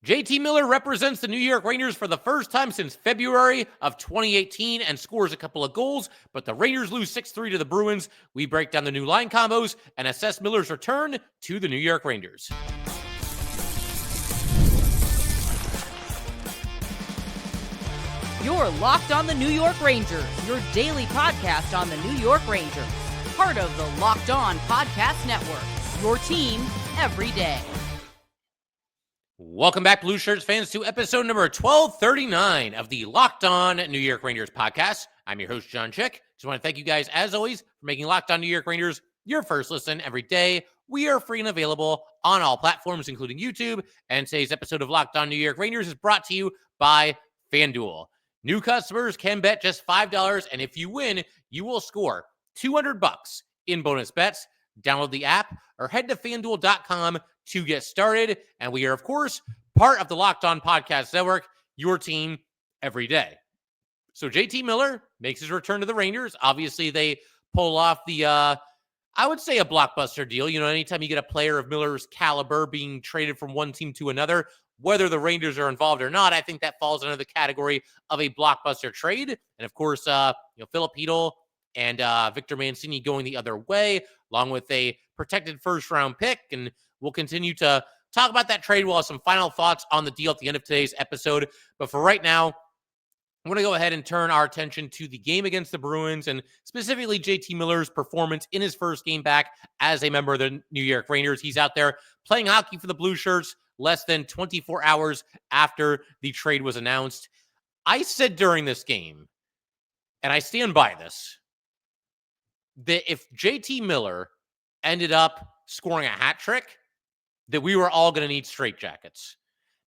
JT Miller represents the New York Rangers for the first time since February of 2018 and scores a couple of goals, but the Rangers lose 6-3 to the Bruins. We break down the new line combos and assess Miller's return to the New York Rangers. You're Locked on the New York Rangers, your daily podcast on the New York Rangers. Part of the Locked On Podcast Network, your team every day. Welcome back, Blueshirts fans, to episode number 1239 of the Locked On New York Rangers podcast. I'm your host, John Chick. Just want to thank you guys, as always, for making Locked On New York Rangers your first listen every day. We are free and available on all platforms, including YouTube. And today's episode of Locked On New York Rangers is brought to you by FanDuel. New customers can bet just $5, and if you win, you will score $200 in bonus bets. Download the app or head to FanDuel.com to get started. And we are, of course, part of the Locked On Podcast Network, your team every day. So JT Miller makes his return to the Rangers. Obviously, they pull off the, I would say, a blockbuster deal. You know, anytime you get a player of Miller's caliber being traded from one team to another, whether the Rangers are involved or not, I think that falls under the category of a blockbuster trade. And of course, Philip Hedl and Victor Mancini going the other way, along with a protected first-round pick. And we'll continue to talk about that trade. We'll have some final thoughts on the deal at the end of today's episode. But for right now, I'm going to go ahead and turn our attention to the game against the Bruins and specifically JT Miller's performance in his first game back as a member of the New York Rangers. He's out there playing hockey for the Blueshirts less than 24 hours after the trade was announced. I said during this game, and I stand by this, that if JT Miller ended up scoring a hat trick, that we were all going to need straitjackets.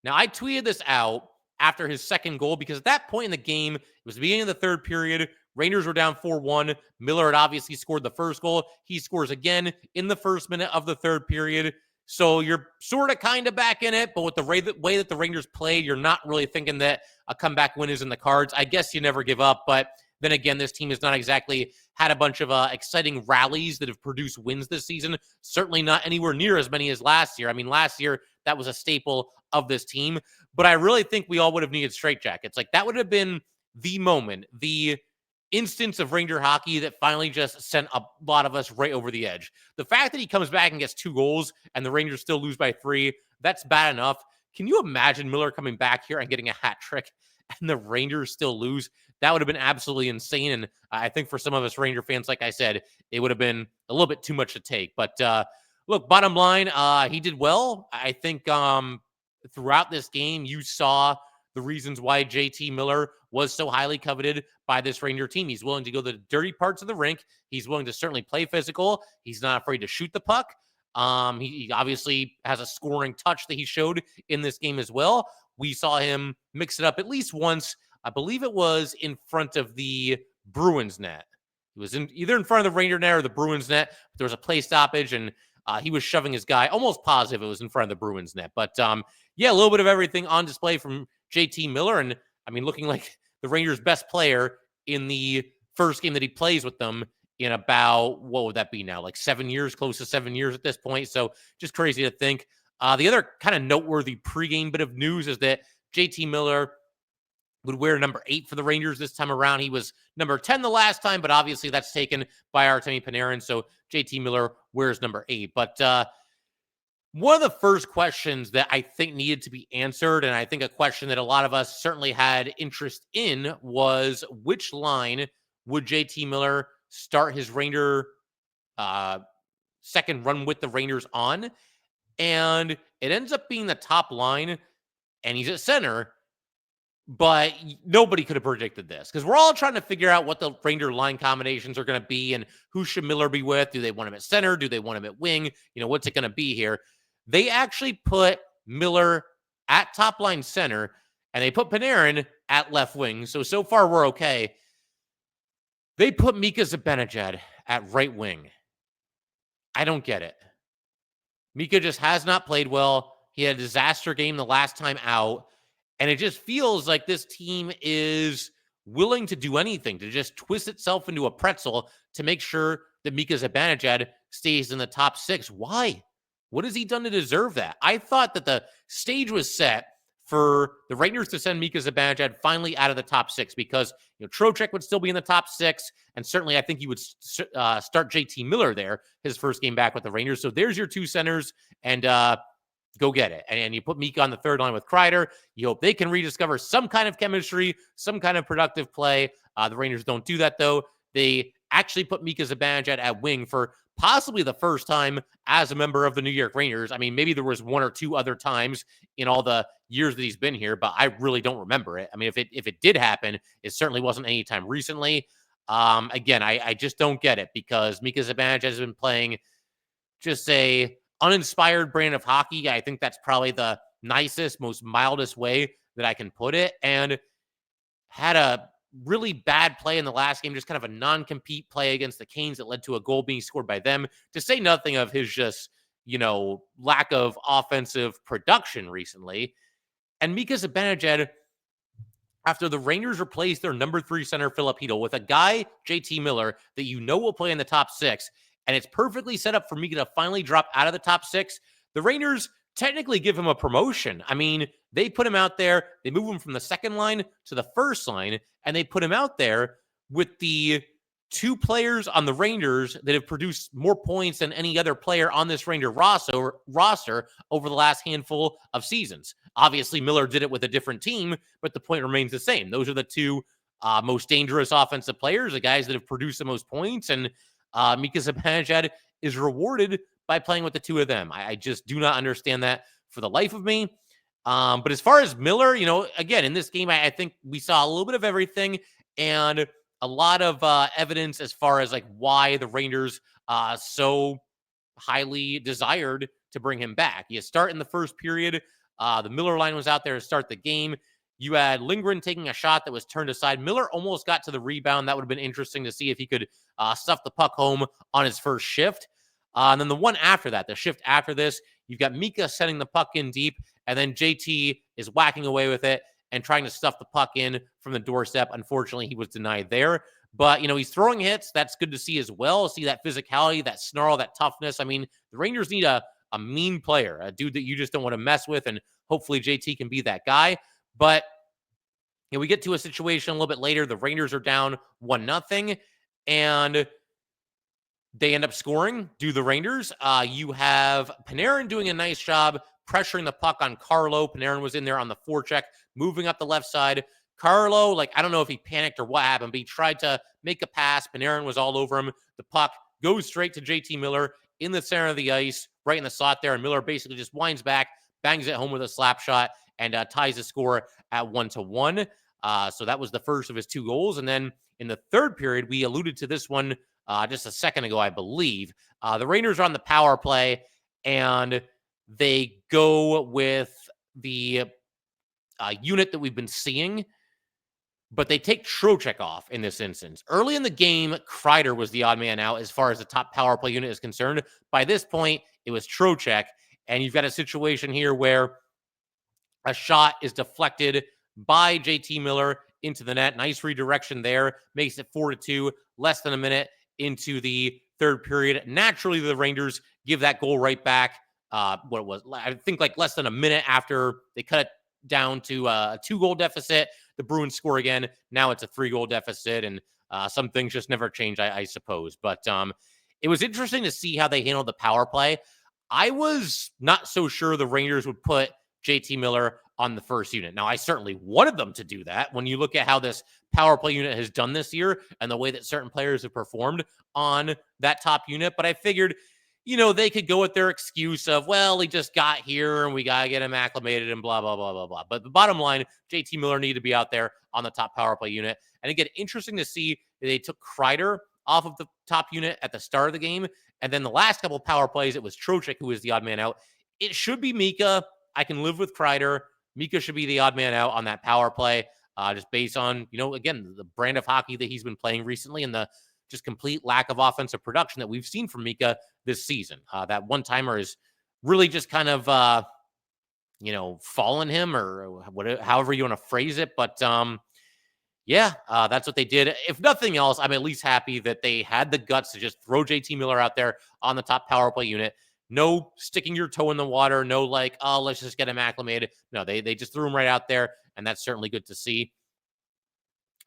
Now, I tweeted this out after his second goal because at that point in the game, it was the beginning of the third period. Rangers were down 4-1. Miller had obviously scored the first goal. He scores again in the first minute of the third period. So you're sort of kind of back in it, but with the way that the Rangers played, you're not really thinking that a comeback win is in the cards. I guess you never give up, but then again, this team has not exactly had a bunch of exciting rallies that have produced wins this season. Certainly not anywhere near as many as last year. I mean, last year, that was a staple of this team. But I really think we all would have needed straitjackets. Like, that would have been the moment, the instance of Ranger hockey that finally just sent a lot of us right over the edge. The fact that he comes back and gets 2 goals and the Rangers still lose by 3, that's bad enough. Can you imagine Miller coming back here and getting a hat trick and the Rangers still lose? That would have been absolutely insane. And I think for some of us Ranger fans, like I said, it would have been a little bit too much to take. But look, bottom line, he did well. I think throughout this game, you saw the reasons why JT Miller was so highly coveted by this Ranger team. He's willing to go to the dirty parts of the rink. He's willing to certainly play physical. He's not afraid to shoot the puck. He obviously has a scoring touch that he showed in this game as well. We saw him mix it up at least once. I believe it was in front of the Bruins net. He was either in front of the Ranger net or the Bruins net. There was a play stoppage, and he was shoving his guy. Almost positive it was in front of the Bruins net. But, yeah, a little bit of everything on display from JT Miller. And, I mean, looking like the Rangers' best player in the first game that he plays with them in about, what would that be now, like 7 years, close to 7 years at this point. So just crazy to think. The other kind of noteworthy pregame bit of news is that JT Miller would wear number 8 for the Rangers this time around. He was number 10 the last time, but obviously that's taken by Artemi Panarin. So JT Miller wears number 8. But one of the first questions that I think needed to be answered, and I think a question that a lot of us certainly had interest in, was which line would JT Miller start his Ranger second run with the Rangers on? And it ends up being the top line, and he's at center. But nobody could have predicted this because we're all trying to figure out what the Ranger line combinations are going to be and who should Miller be with. Do they want him at center? Do they want him at wing? You know, what's it going to be here? They actually put Miller at top line center and they put Panarin at left wing. So far we're okay. They put Mika Zibanejad at right wing. I don't get it. Mika just has not played well. He had a disaster game the last time out. And it just feels like this team is willing to do anything, to just twist itself into a pretzel to make sure that Mika Zibanejad stays in the top 6. Why? What has he done to deserve that? I thought that the stage was set for the Rangers to send Mika Zibanejad finally out of the top 6, because Trocheck would still be in the top 6, and certainly I think you would start JT Miller there his first game back with the Rangers. So there's your 2 centers, and go get it. And you put Mika on the third line with Kreider. You hope they can rediscover some kind of chemistry, some kind of productive play. The Rangers don't do that, though. They actually put Mika Zibanejad at wing for possibly the first time as a member of the New York Rangers. I mean, maybe there was 1 or 2 other times in all the years that he's been here, but I really don't remember it. I mean, if it did happen, it certainly wasn't any time recently. Again, I just don't get it, because Mika Zibanejad has been playing just a uninspired brand of hockey. I think that's probably the nicest, most mildest way that I can put it. And had a really bad play in the last game, just kind of a non-compete play against the Canes that led to a goal being scored by them, to say nothing of his just, lack of offensive production recently. And Mika Zibanejad, after the Rangers replaced their number 3 center, Filipino, with a guy, JT Miller, that will play in the top 6, and it's perfectly set up for Mika to finally drop out of the top 6, the Rangers technically give him a promotion. I mean, they put him out there, they move him from the second line to the first line, and they put him out there with the 2 players on the Rangers that have produced more points than any other player on this Ranger roster over the last handful of seasons. Obviously, Miller did it with a different team, but the point remains the same. Those are the 2 most dangerous offensive players, the guys that have produced the most points, and Mika Zibanejad is rewarded by playing with the 2 of them. I just do not understand that for the life of me. But as far as Miller, again, in this game, I think we saw a little bit of everything, and a lot of evidence as far as why the Rangers so highly desired to bring him back. You start in the first period. The Miller line was out there to start the game. You had Lindgren taking a shot that was turned aside. Miller almost got to the rebound. That would have been interesting to see if he could stuff the puck home on his first shift. And then the one after that, the shift after this, you've got Mika sending the puck in deep, and then JT is whacking away with it and trying to stuff the puck in from the doorstep. Unfortunately, he was denied there. But, he's throwing hits. That's good to see as well. See that physicality, that snarl, that toughness. I mean, the Rangers need a mean player, a dude that you just don't want to mess with, and hopefully JT can be that guy. But we get to a situation a little bit later. The Rangers are down 1-0, and they end up scoring. Do the Rangers? You have Panarin doing a nice job pressuring the puck on Carlo. Panarin was in there on the forecheck, moving up the left side. Carlo, I don't know if he panicked or what happened, but he tried to make a pass. Panarin was all over him. The puck goes straight to JT Miller in the center of the ice, right in the slot there, and Miller basically just winds back, bangs it home with a slap shot, and ties the score at 1-1. So that was the first of his 2 goals. And then in the third period, we alluded to this one just a second ago, I believe. The Rangers are on the power play, and they go with the unit that we've been seeing, but they take Trocheck off in this instance. Early in the game, Kreider was the odd man out as far as the top power play unit is concerned. By this point, it was Trocheck, and you've got a situation here where a shot is deflected by JT Miller into the net. Nice redirection there. Makes it 4-2, less than a minute into the third period. Naturally, the Rangers give that goal right back. I think less than a minute after they cut it down to a 2-goal deficit. The Bruins score again. Now it's a 3-goal deficit, and some things just never change, I suppose. But it was interesting to see how they handled the power play. I was not so sure the Rangers would put JT Miller on the first unit. Now, I certainly wanted them to do that. When you look at how this power play unit has done this year and the way that certain players have performed on that top unit, but I figured, they could go with their excuse of, well, he just got here and we got to get him acclimated and blah, blah, blah, blah, blah. But the bottom line, JT Miller needed to be out there on the top power play unit. And again, interesting to see that they took Kreider off of the top unit at the start of the game. And then the last couple of power plays, it was Trocheck who was the odd man out. It should be Mika. I can live with Kreider. Mika should be the odd man out on that power play, just based on, again, the brand of hockey that he's been playing recently and the just complete lack of offensive production that we've seen from Mika this season. That one-timer is really just kind of, fallen him, or however you want to phrase it. But that's what they did. If nothing else, I'm at least happy that they had the guts to just throw JT Miller out there on the top power play unit, No sticking your toe in the water. No like, oh, let's just get him acclimated. No, they just threw him right out there, and that's certainly good to see.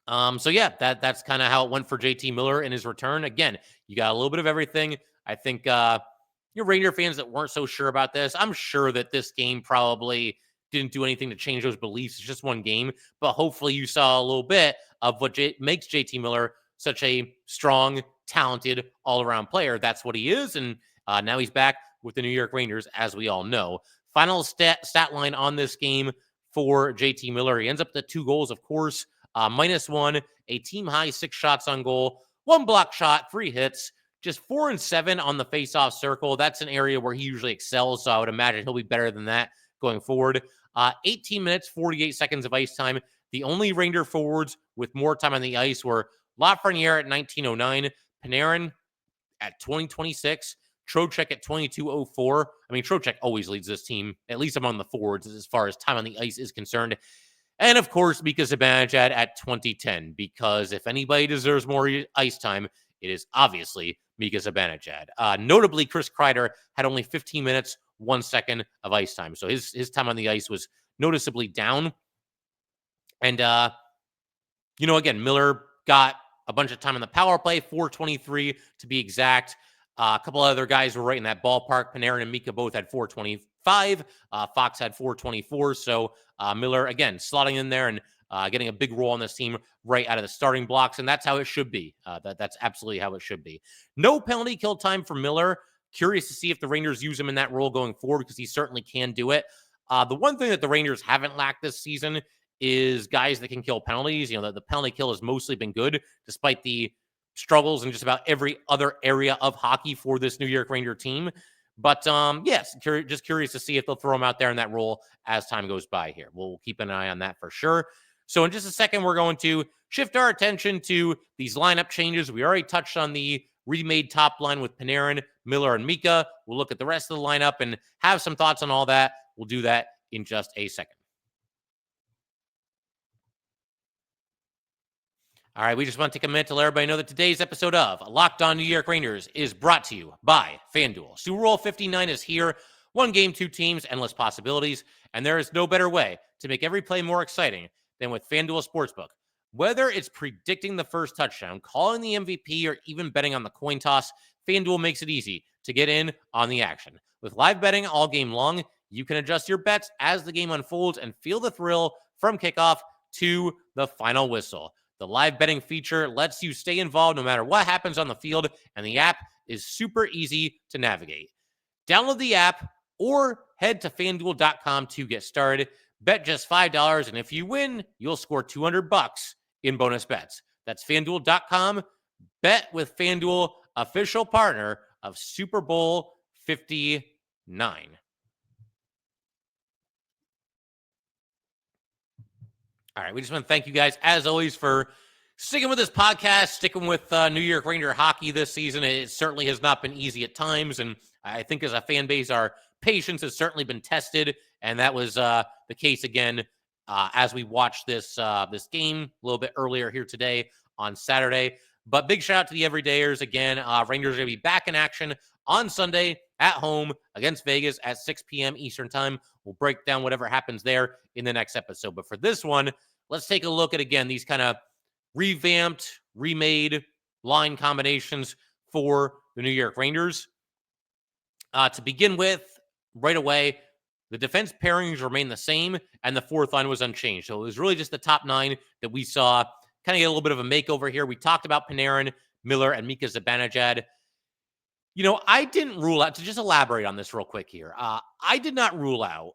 So yeah, that's kind of how it went for JT Miller in his return. Again, you got a little bit of everything. I think your Ranger fans that weren't so sure about this, I'm sure that this game probably didn't do anything to change those beliefs. It's just one game, but hopefully you saw a little bit of what makes JT Miller such a strong, talented, all-around player. That's what he is, and now he's back with the New York Rangers, as we all know. Final stat line on this game for JT Miller. He ends up with 2 goals, of course. -1, a team high 6 shots on goal, 1 block shot, 3 hits, just 4 and 7 on the faceoff circle. That's an area where he usually excels, so I would imagine he'll be better than that going forward. 18 minutes, 48 seconds of ice time. The only Ranger forwards with more time on the ice were Lafraniere at 19:09, Panarin at 20:26, Trocheck at 22:04. I mean, Trocheck always leads this team, at least among the forwards, as far as time on the ice is concerned. And of course, Mika Zibanejad at 20:10, because if anybody deserves more ice time, it is obviously Mika Zibanejad. Notably, Chris Kreider had only 15 minutes, 1 second of ice time. So his time on the ice was noticeably down. And, again, Miller got a bunch of time on the power play, 4:23 to be exact. A couple other guys were right in that ballpark. Panarin and Mika both had 4:25. Fox had 4:24. So Miller, again, slotting in there and getting a big role on this team right out of the starting blocks. And that's how it should be. That's absolutely how it should be. No penalty kill time for Miller. Curious to see if the Rangers use him in that role going forward, because he certainly can do it. The one thing that the Rangers haven't lacked this season is guys that can kill penalties. The penalty kill has mostly been good, despite the struggles in just about every other area of hockey for this New York Ranger team. But yes, just curious to see if they'll throw him out there in that role as time goes by here. We'll keep an eye on that for sure. So in just a second, we're going to shift our attention to these lineup changes. We already touched on the remade top line with Panarin, Miller, and Mika. We'll look at the rest of the lineup and have some thoughts on all that. We'll do that in just a second. All right, we just want to take a minute to let everybody know that today's episode of Locked On New York Rangers is brought to you by FanDuel. Super Bowl 59 is here. 1 game, 2 teams, endless possibilities, and there is no better way to make every play more exciting than with FanDuel Sportsbook. Whether it's predicting the first touchdown, calling the MVP, or even betting on the coin toss, FanDuel makes it easy to get in on the action. With live betting all game long, you can adjust your bets as the game unfolds and feel the thrill from kickoff to the final whistle. The live betting feature lets you stay involved no matter what happens on the field, and the app is super easy to navigate. Download the app or head to FanDuel.com to get started. Bet just $5, and if you win, you'll score $200 in bonus bets. That's FanDuel.com. Bet with FanDuel, official partner of Super Bowl 59. All right, we just want to thank you guys, as always, for sticking with this podcast, sticking with New York Ranger hockey this season. It certainly has not been easy at times, and I think as a fan base, our patience has certainly been tested, and that was the case again as we watched this game a little bit earlier here today on Saturday. But big shout out to the everydayers again. Rangers are going to be back in action on Sunday at home against Vegas at 6 p.m. Eastern time. We'll break down whatever happens there in the next episode. But for this one, let's take a look at, again, these kind of revamped, remade line combinations for the New York Rangers. To begin with, right away, the defense pairings remain the same, and the fourth line was unchanged. So it was really just the top 9 that we saw kind of get a little bit of a makeover here. We talked about Panarin, Miller, and Mika Zibanejad. I didn't rule out, to just elaborate on this real quick here, I did not rule out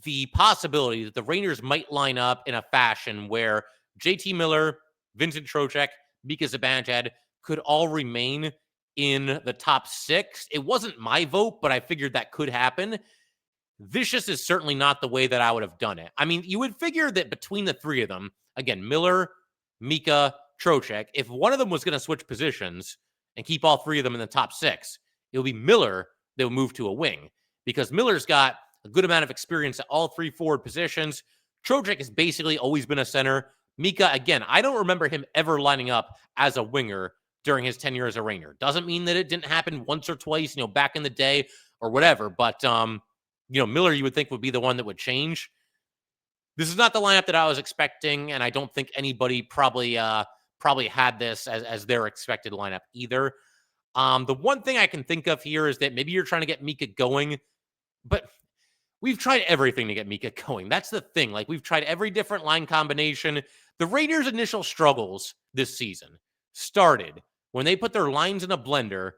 the possibility that the Rangers might line up in a fashion where JT Miller, Vincent Trocheck, Mika Zibanejad could all remain in the top 6. It wasn't my vote, but I figured that could happen. This just is certainly not the way that I would have done it. I mean, you would figure that between the 3 of them, again, Miller, Mika, Trocheck, if one of them was going to switch positions and keep all 3 of them in the top 6, it would be Miller that would move to a wing, because Miller's got a good amount of experience at all 3 forward positions. Trocheck has basically always been a center. Mika, again, I don't remember him ever lining up as a winger during his tenure as a Ranger. Doesn't mean that it didn't happen once or twice, back in the day or whatever. But, Miller, you would think would be the one that would change. This is not the lineup that I was expecting, and I don't think anybody probably had this as their expected lineup either. The one thing I can think of here is that maybe you're trying to get Mika going, but we've tried everything to get Mika going. That's the thing. Like, we've tried every different line combination. The Rangers' initial struggles this season started when they put their lines in a blender,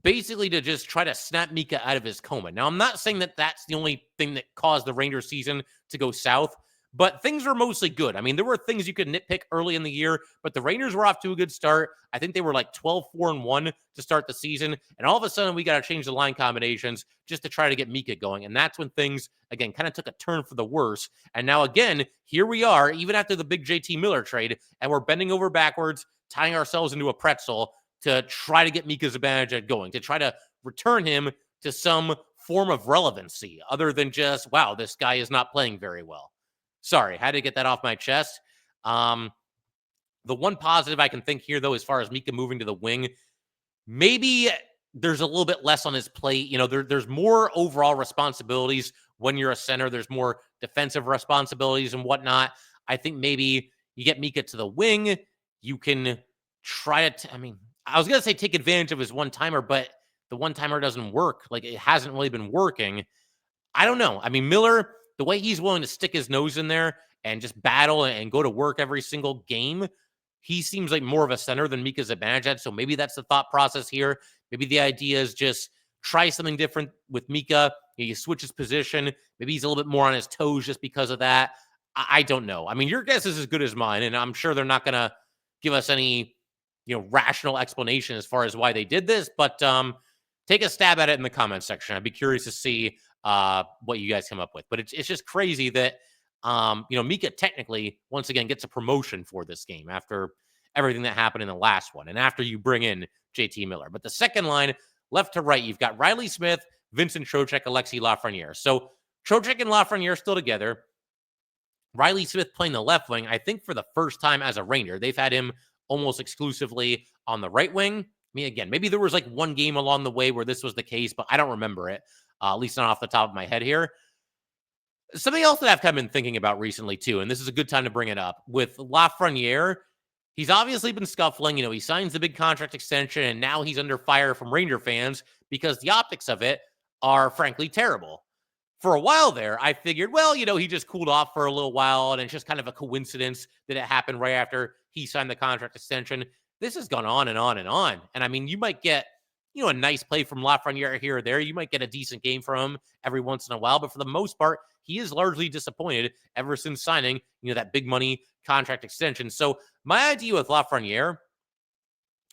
basically to just try to snap Mika out of his coma. Now, I'm not saying that that's the only thing that caused the Rangers season to go south, but things were mostly good. I mean, there were things you could nitpick early in the year, but the Rangers were off to a good start. I think they were like 12-4-1 to start the season. And all of a sudden, we got to change the line combinations just to try to get Mika going. And that's when things, again, kind of took a turn for the worse. And now, again, here we are, even after the big JT Miller trade, and we're bending over backwards, tying ourselves into a pretzel to try to get Mika Zibanejad going, to try to return him to some form of relevancy other than just, wow, this guy is not playing very well. Sorry, had to get that off my chest. The one positive I can think here, though, as far as Mika moving to the wing, maybe there's a little bit less on his plate. There's more overall responsibilities when you're a center. There's more defensive responsibilities and whatnot. I think maybe you get Mika to the wing. You can try to, I was going to say take advantage of his one-timer, but the one-timer doesn't work. Like, it hasn't really been working. I don't know. Miller, the way he's willing to stick his nose in there and just battle and go to work every single game, he seems like more of a center than Mika Zibanejad. So maybe that's the thought process here. Maybe the idea is just try something different with Mika. You switch his position. Maybe he's a little bit more on his toes just because of that. I don't know. Your guess is as good as mine, and I'm sure they're not going to give us any, rational explanation as far as why they did this. But take a stab at it in the comments section. I'd be curious to see what you guys come up with. But it's just crazy that, Mika technically, once again, gets a promotion for this game after everything that happened in the last one and after you bring in JT Miller. But the second line, left to right, you've got Riley Smith, Vincent Trocheck, Alexis Lafraniere. So Trocheck and Lafraniere still together. Riley Smith playing the left wing, I think for the first time as a Ranger. They've had him almost exclusively on the right wing. Again, maybe there was like one game along the way where this was the case, but I don't remember it, at least not off the top of my head here. Something else that I've kind of been thinking about recently too, and this is a good time to bring it up, with Lafraniere, he's obviously been scuffling. He signs the big contract extension, and now he's under fire from Ranger fans because the optics of it are frankly terrible. For a while there, I figured, well, he just cooled off for a little while, and it's just kind of a coincidence that it happened right after he signed the contract extension. This has gone on and on and on. And you might get, a nice play from Lafraniere here or there. You might get a decent game from him every once in a while, but for the most part, he is largely disappointed ever since signing, that big money contract extension. So my idea with Lafraniere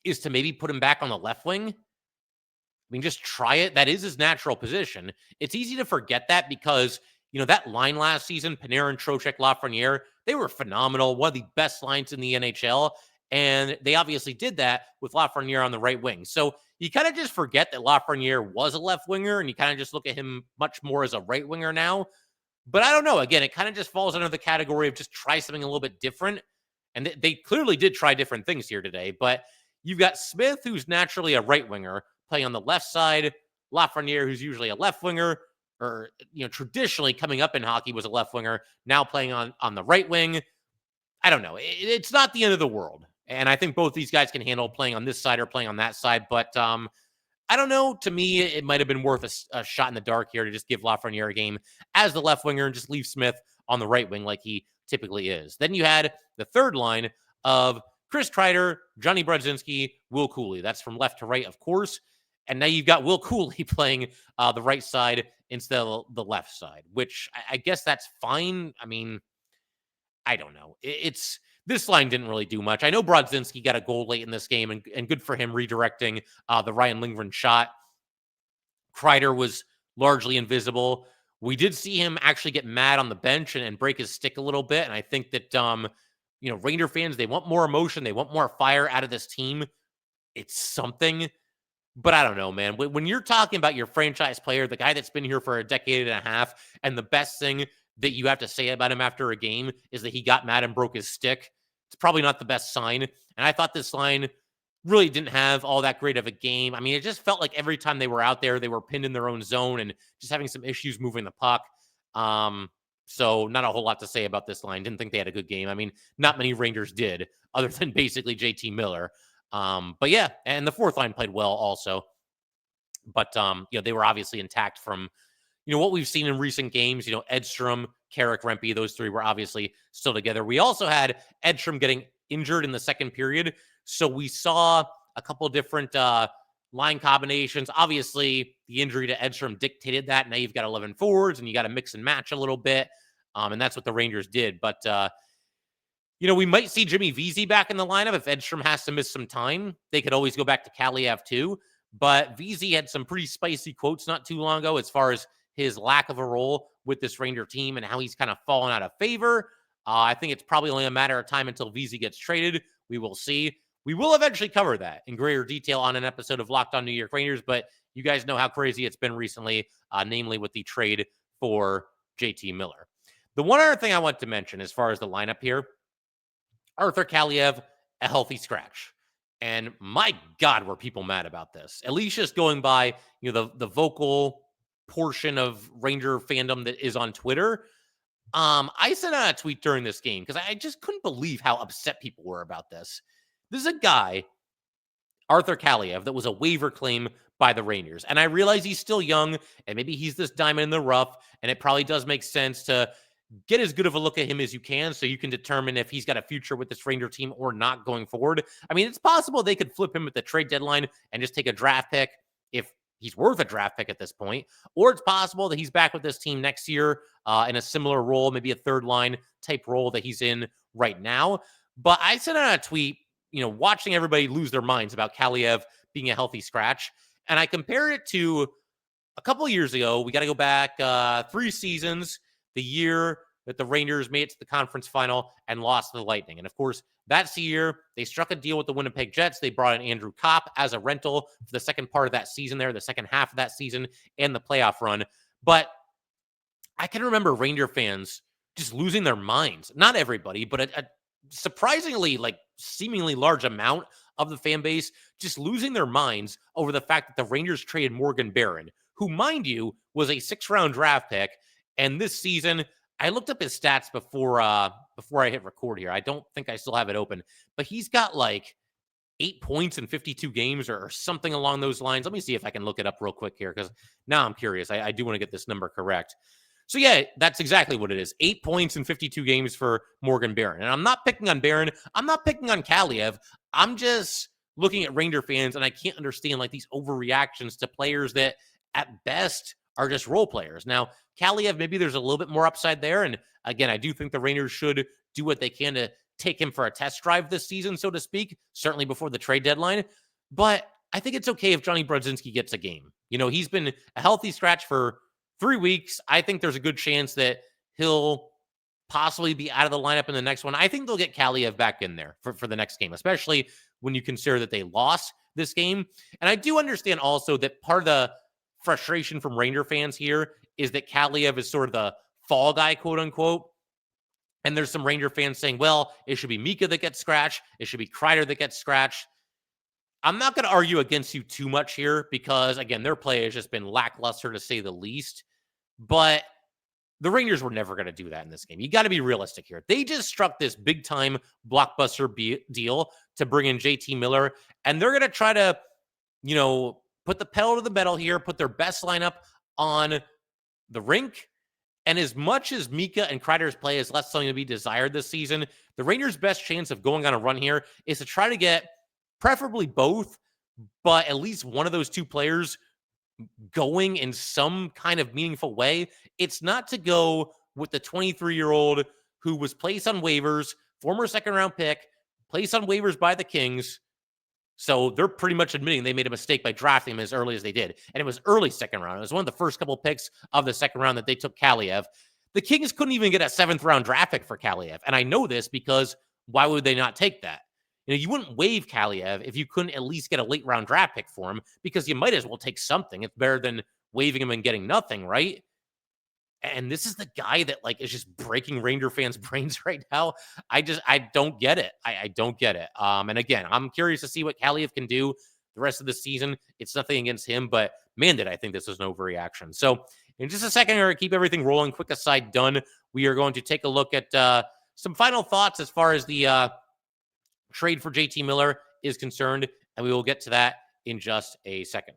is to maybe put him back on the left wing. Just try it. That is his natural position. It's easy to forget that because, that line last season, Panarin, Trocheck, Lafraniere, they were phenomenal. One of the best lines in the NHL. And they obviously did that with Lafraniere on the right wing. So you kind of just forget that Lafraniere was a left winger, and you kind of just look at him much more as a right winger now. But I don't know. Again, it kind of just falls under the category of just try something a little bit different. And they clearly did try different things here today. But you've got Smith, who's naturally a right winger, playing on the left side. Lafraniere, who's usually a left winger, or, traditionally coming up in hockey was a left winger, now playing on the right wing. I don't know. It's not the end of the world. And I think both these guys can handle playing on this side or playing on that side. But I don't know. To me, it might have been worth a shot in the dark here to just give Lafraniere a game as the left winger and just leave Smith on the right wing like he typically is. Then you had the third line of Chris Kreider, Johnny Brodzinski, Will Cuylle. That's from left to right, of course. And now you've got Will Cuylle playing the right side instead of the left side, which I guess that's fine. I don't know. This line didn't really do much. I know Brodzinski got a goal late in this game, and good for him redirecting the Ryan Lindgren shot. Kreider was largely invisible. We did see him actually get mad on the bench and break his stick a little bit. And I think that, Ranger fans, they want more emotion. They want more fire out of this team. It's something. But I don't know, man. When you're talking about your franchise player, the guy that's been here for a decade and a half, and the best thing that you have to say about him after a game is that he got mad and broke his stick, it's probably not the best sign. And I thought this line really didn't have all that great of a game. I mean, it just felt like every time they were out there, they were pinned in their own zone and just having some issues moving the puck. So not a whole lot to say about this line. Didn't think they had a good game. I mean, not many Rangers did, other than basically JT Miller. But yeah, and the fourth line played well also. But they were obviously intact from what we've seen in recent games. Edstrom, Carrick, Rempe, those three were obviously still together. We also had Edstrom getting injured in the second period, so we saw a couple different line combinations. Obviously, the injury to Edstrom dictated that. Now you've got 11 forwards, and you got to mix and match a little bit, and that's what the Rangers did. But we might see Jimmy Vesey back in the lineup if Edstrom has to miss some time. They could always go back to Kaliev too. But Vesey had some pretty spicy quotes not too long ago as far as his lack of a role with this Ranger team and how he's kind of fallen out of favor. I think it's probably only a matter of time until Vesey gets traded. We will see. We will eventually cover that in greater detail on an episode of Locked On New York Rangers, but you guys know how crazy it's been recently, namely with the trade for JT Miller. The one other thing I want to mention as far as the lineup here, Arthur Kaliev, a healthy scratch. And my God, were people mad about this. At least just going by, the vocal portion of Ranger fandom that is on Twitter. I sent out a tweet during this game because I just couldn't believe how upset people were about this. This is a guy, Arthur Kaliev, that was a waiver claim by the Rangers. And I realize he's still young and maybe he's this diamond in the rough. And it probably does make sense to get as good of a look at him as you can so you can determine if he's got a future with this Ranger team or not going forward. I mean, it's possible they could flip him at the trade deadline and just take a draft pick if he's worth a draft pick at this point. Or it's possible that he's back with this team next year in a similar role, maybe a third line type role that he's in right now. But I sent out a tweet, watching everybody lose their minds about Kaliev being a healthy scratch. And I compared it to a couple of years ago. We got to go back 3 seasons, the year that the Rangers made it to the conference final and lost to the Lightning. And of course, that's the year they struck a deal with the Winnipeg Jets. They brought in Andrew Kopp as a rental for the second part of that season there, the second half of that season and the playoff run. But I can remember Ranger fans just losing their minds. Not everybody, but a surprisingly, seemingly large amount of the fan base just losing their minds over the fact that the Rangers traded Morgan Barron, who, mind you, was a 6th-round draft pick. And this season, I looked up his stats before I hit record here. I don't think I still have it open, but he's got 8 points in 52 games or something along those lines. Let me see if I can look it up real quick here because now I'm curious. I do want to get this number correct. So yeah, that's exactly what it is. 8 points in 52 games for Morgan Barron. And I'm not picking on Barron. I'm not picking on Kaliev. I'm just looking at Ranger fans and I can't understand these overreactions to players that at best are just role players. Now, Kaliev, maybe there's a little bit more upside there. And again, I do think the Rangers should do what they can to take him for a test drive this season, so to speak, certainly before the trade deadline. But I think it's okay if Johnny Brodzinski gets a game. He's been a healthy scratch for 3 weeks. I think there's a good chance that he'll possibly be out of the lineup in the next one. I think they'll get Kaliev back in there for the next game, especially when you consider that they lost this game. And I do understand also that part of the frustration from Ranger fans here is that Kaliev is sort of the fall guy, quote unquote. And there's some Ranger fans saying, well, it should be Mika that gets scratched. It should be Kreider that gets scratched. I'm not going to argue against you too much here because, again, their play has just been lackluster to say the least. But the Rangers were never going to do that in this game. You got to be realistic here. They just struck this big-time blockbuster deal to bring in JT Miller, and they're going to try to, put the pedal to the metal here, put their best lineup on the rink. And as much as Mika and Kreider's play is left something to be desired this season, the Rangers' best chance of going on a run here is to try to get preferably both, but at least one of those two players going in some kind of meaningful way. It's not to go with the 23-year-old who was placed on waivers, former second-round pick, placed on waivers by the Kings. So they're pretty much admitting they made a mistake by drafting him as early as they did. And it was early second round. It was one of the first couple picks of the second round that they took Kaliev. The Kings couldn't even get a 7th-round draft pick for Kaliev. And I know this because why would they not take that? You wouldn't waive Kaliev if you couldn't at least get a late-round draft pick for him because you might as well take something. It's better than waiving him and getting nothing, right? And this is the guy that like is just breaking Ranger fans' brains right now. I don't get it. I don't get it. And again, I'm curious to see what Kaliyev can do the rest of the season. It's nothing against him, but man, did I think this was an overreaction. So in just a second, we're going to keep everything rolling. Quick aside done. We are going to take a look at some final thoughts as far as the trade for JT Miller is concerned, and we will get to that in just a second.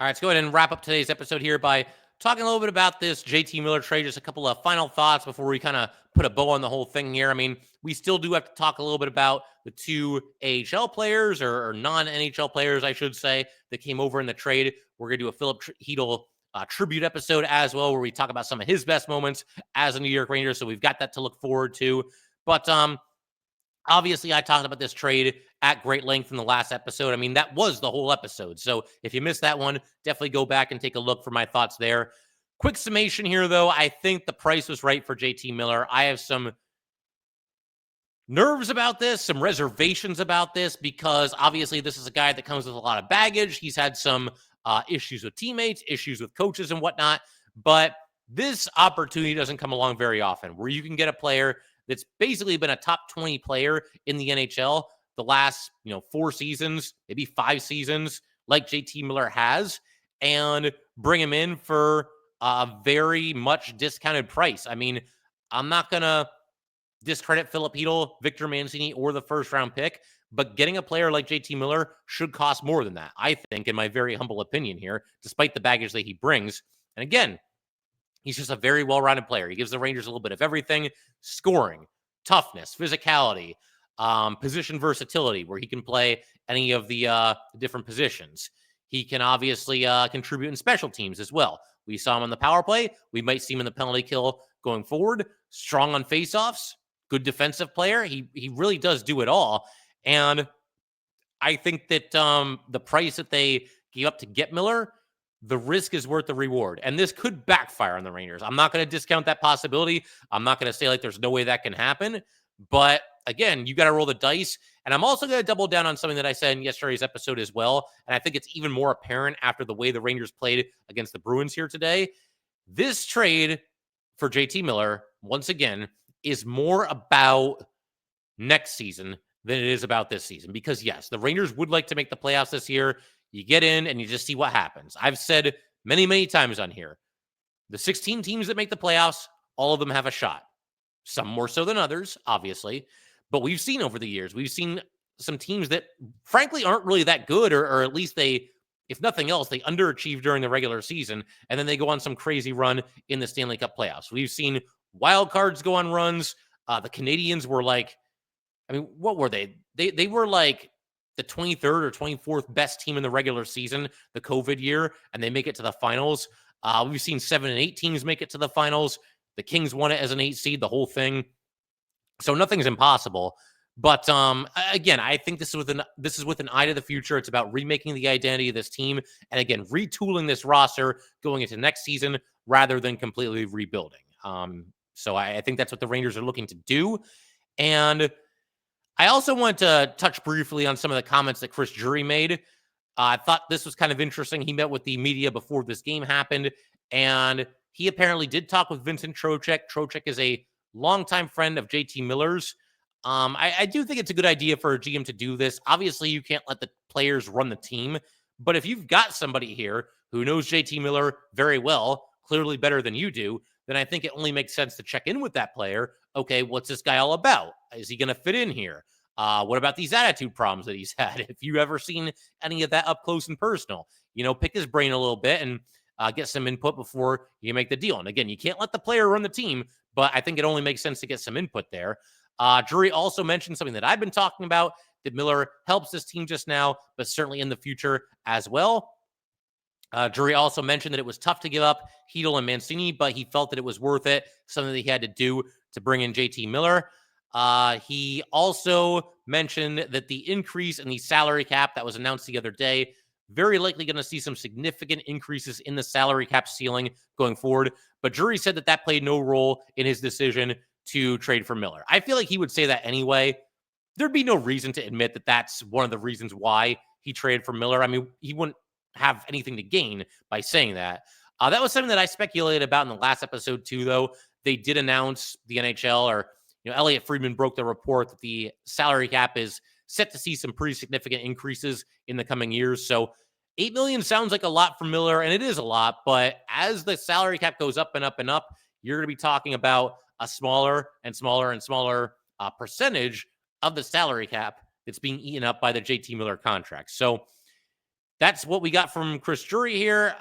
All right, let's go ahead and wrap up today's episode here by talking a little bit about this JT Miller trade. Just a couple of final thoughts before we kind of put a bow on the whole thing here. I mean, we still do have to talk a little bit about the two AHL players or non-NHL players, I should say, that came over in the trade. We're going to do a Philip Chytil tribute episode as well, where we talk about some of his best moments as a New York Ranger. So we've got that to look forward to. But obviously, I talked about this trade at great length in the last episode. I mean, that was the whole episode. So if you missed that one, definitely go back and take a look for my thoughts there. Quick summation here, though. I think the price was right for JT Miller. I have some nerves about this, some reservations about this, because obviously this is a guy that comes with a lot of baggage. He's had some issues with teammates, issues with coaches and whatnot. But this opportunity doesn't come along very often, where you can get a player that's basically been a top 20 player in the NHL the last, 4 seasons, maybe 5 seasons, like JT Miller has, and bring him in for a very much discounted price. I mean, I'm not going to discredit Philip Chytil, Victor Mancini, or the first-round pick, but getting a player like JT Miller should cost more than that, I think, in my very humble opinion here, despite the baggage that he brings. And again, he's just a very well-rounded player. He gives the Rangers a little bit of everything: scoring, toughness, physicality, position versatility, where he can play any of the different positions. He can obviously contribute in special teams as well. We saw him on the power play. We might see him in the penalty kill going forward. Strong on faceoffs, good defensive player. He really does do it all. And I think that the price that they gave up to get Miller, the risk is worth the reward. And this could backfire on the Rangers. I'm not going to discount that possibility. I'm not going to say like there's no way that can happen. But again, you got to roll the dice. And I'm also going to double down on something that I said in yesterday's episode as well. And I think it's even more apparent after the way the Rangers played against the Bruins here today. This trade for JT Miller, once again, is more about next season than it is about this season. Because yes, the Rangers would like to make the playoffs this year. You get in and you just see what happens. I've said many, many times on here, the 16 teams that make the playoffs, all of them have a shot. Some more so than others, obviously. But we've seen over the years, we've seen some teams that frankly aren't really that good, or at least they, if nothing else, they underachieve during the regular season, and then they go on some crazy run in the Stanley Cup playoffs. We've seen wild cards go on runs. The Canadians were like, I mean, what were they? They were like the 23rd or 24th best team in the regular season, the COVID year, and they make it to the finals. We've seen 7 and 8 teams make it to the finals. The Kings won it as an 8 seed, the whole thing. So nothing's impossible. But again, I think this is with an eye to the future. It's about remaking the identity of this team, and again, retooling this roster going into next season rather than completely rebuilding. So I think that's what the Rangers are looking to do. And I also want to touch briefly on some of the comments that Chris Drury made. I thought this was kind of interesting. He met with the media before this game happened, and he apparently did talk with Vincent Trocheck. Trocheck is a longtime friend of JT Miller's. I do think it's a good idea for a GM to do this. Obviously, you can't let the players run the team, but if you've got somebody here who knows JT Miller very well, clearly better than you do, then I think it only makes sense to check in with that player. Okay, what's this guy all about? Is he going to fit in here? What about these attitude problems that he's had? If you've ever seen any of that up close and personal, pick his brain a little bit and get some input before you make the deal. And again, you can't let the player run the team, but I think it only makes sense to get some input there. Drury also mentioned something that I've been talking about, that Miller helps this team just now, but certainly in the future as well. Drury also mentioned that it was tough to give up Chytil and Mancini, but he felt that it was worth it, something that he had to do to bring in JT Miller. He also mentioned that the increase in the salary cap that was announced the other day, very likely going to see some significant increases in the salary cap ceiling going forward. But Drury said that played no role in his decision to trade for Miller. I feel like he would say that anyway. there'd be no reason to admit that that's one of the reasons why he traded for Miller. I mean, he wouldn't have anything to gain by saying that. That was something that I speculated about in the last episode too, though. They did announce the NHL, or Elliot Friedman broke the report that the salary cap is set to see some pretty significant increases in the coming years. So $8 million sounds like a lot for Miller, and it is a lot, but as the salary cap goes up and up and up, you're going to be talking about a smaller and smaller and smaller percentage of the salary cap that's being eaten up by the JT Miller contract. So that's what we got from Chris Drury here.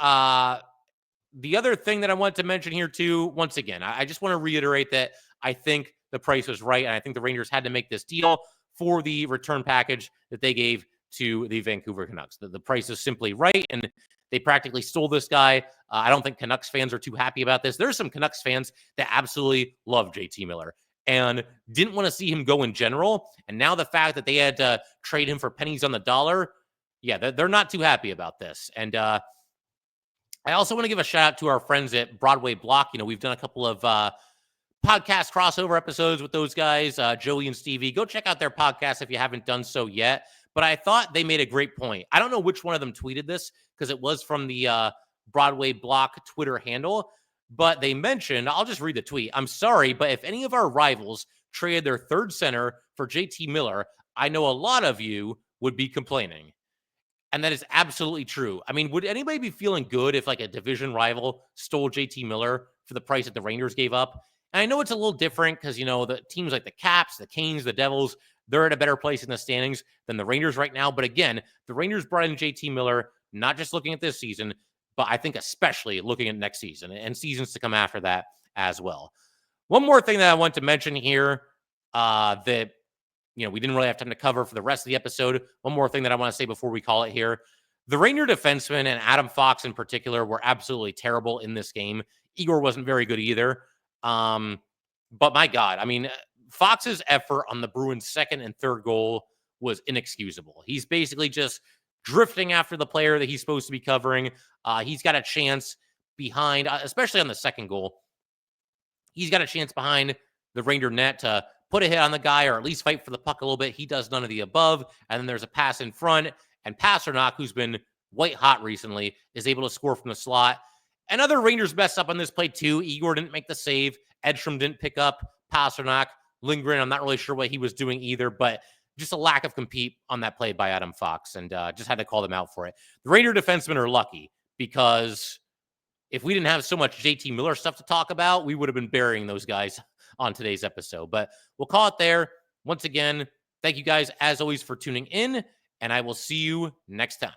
The other thing that I wanted to mention here too, once again, I just want to reiterate that I think the price was right, and I think the Rangers had to make this deal for the return package that they gave to the Vancouver Canucks. The price is simply right, and they practically stole this guy. I don't think Canucks fans are too happy about this. There's some Canucks fans that absolutely love JT Miller and didn't want to see him go in general. And now the fact that they had to trade him for pennies on the dollar, yeah, they're not too happy about this. And I also want to give a shout out to our friends at Broadway Block. We've done a couple of podcast crossover episodes with those guys, Joey and Stevie. Go check out their podcast if you haven't done so yet. But I thought they made a great point. I don't know which one of them tweeted this because it was from the Broadway Block Twitter handle, but they mentioned, I'll just read the tweet. I'm sorry, but if any of our rivals traded their third center for JT Miller, I know a lot of you would be complaining. And that is absolutely true. I mean, would anybody be feeling good if like a division rival stole JT Miller for the price that the Rangers gave up? And I know it's a little different because, the teams like the Caps, the Canes, the Devils, they're at a better place in the standings than the Rangers right now. But again, the Rangers brought in JT Miller, not just looking at this season, but I think especially looking at next season and seasons to come after that as well. One more thing that I want to mention here that, we didn't really have time to cover for the rest of the episode. One more thing that I want to say before we call it here. The Ranger defensemen and Adam Fox in particular were absolutely terrible in this game. Igor wasn't very good either. But my God, I mean, Fox's effort on the Bruins' second and third goal was inexcusable. He's basically just drifting after the player that he's supposed to be covering. He's got a chance behind, especially on the second goal. He's got a chance behind the Ranger net to put a hit on the guy or at least fight for the puck a little bit. He does none of the above. And then there's a pass in front, and Pasternak, who's been white hot recently, is able to score from the slot. And other Rangers messed up on this play too. Igor didn't make the save. Edstrom didn't pick up Pasternak. Lindgren, I'm not really sure what he was doing either, but just a lack of compete on that play by Adam Fox, and just had to call them out for it. The Ranger defensemen are lucky because if we didn't have so much JT Miller stuff to talk about, we would have been burying those guys on today's episode. But we'll call it there. Once again, thank you guys, as always, for tuning in, and I will see you next time.